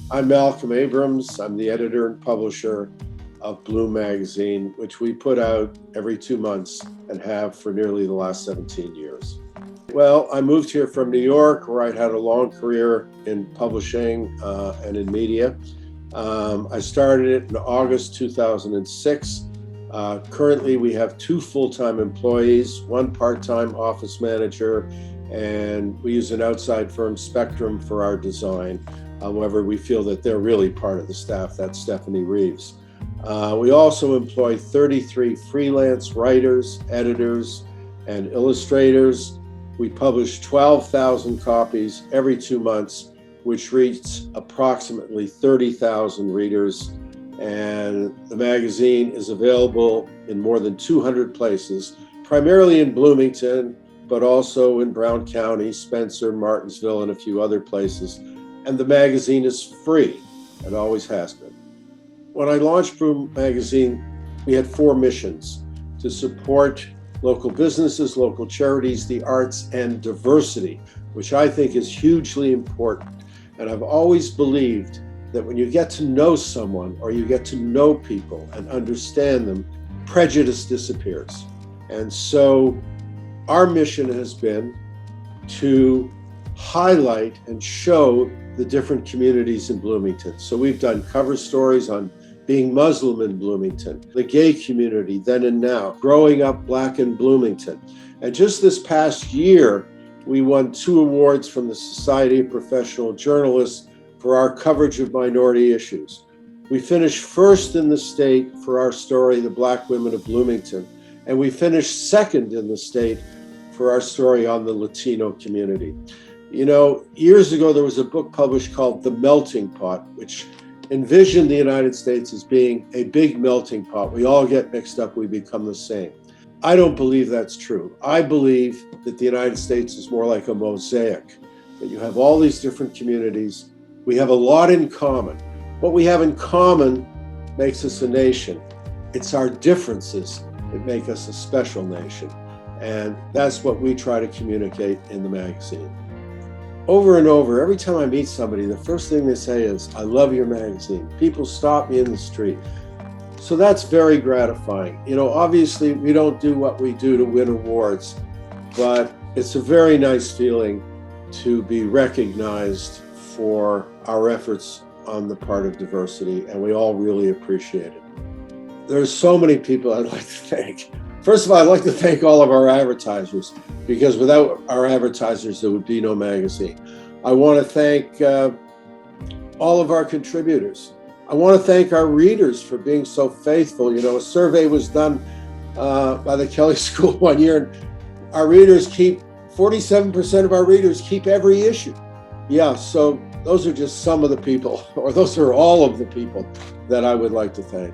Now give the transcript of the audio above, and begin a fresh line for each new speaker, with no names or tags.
I'm Malcolm Abrams. I'm the editor and publisher of Bloom Magazine, which we put out every 2 months and have for nearly the last 17 years. Well, I moved here from New York, where I'd had a long career in publishing and in media. I started it in August 2006. Currently, we have 2 full-time employees, 1 part-time office manager, and we use an outside firm, Spectrum, for our design. However, we feel that they're really part of the staff. That's Stephanie Reeves. We also employ 33 freelance writers, editors, and illustrators. We publish 12,000 copies every 2 months, which reaches approximately 30,000 readers. And the magazine is available in more than 200 places, primarily in Bloomington, but also in Brown County, Spencer, Martinsville, and a few other places. And the magazine is free, and always has been. When I launched Bloom Magazine, we had 4 missions: to support local businesses, local charities, the arts, and diversity, which I think is hugely important. And I've always believed that when you get to know someone or you get to know people and understand them, prejudice disappears. And so our mission has been to highlight and show the different communities in Bloomington. So we've done cover stories on being Muslim in Bloomington, the gay community then and now, growing up Black in Bloomington. And just this past year, we won 2 awards from the Society of Professional Journalists for our coverage of minority issues. We finished first in the state for our story, The Black Women of Bloomington, and we finished second in the state for our story on the Latino community. You know, years ago, there was a book published called The Melting Pot, which envisioned the United States as being a big melting pot. We all get mixed up, we become the same. I don't believe that's true. I believe that the United States is more like a mosaic, that you have all these different communities. We have a lot in common. What we have in common makes us a nation. It's our differences that make us a special nation. And that's what we try to communicate in the magazine. Over and over, every time I meet somebody, the first thing they say is, "I love your magazine." People stop me in the street. So that's very gratifying. You know, obviously we don't do what we do to win awards, but it's a very nice feeling to be recognized for our efforts on the part of diversity, and we all really appreciate it. There's so many people I'd like to thank. First of all, I'd like to thank all of our advertisers, because without our advertisers, there would be no magazine. I want to thank all of our contributors. I want to thank our readers for being so faithful. You know, a survey was done by the Kelley School one year, and our readers 47% of our readers keep every issue. Yeah, so those are just some of the people, or those are all of the people that I would like to thank.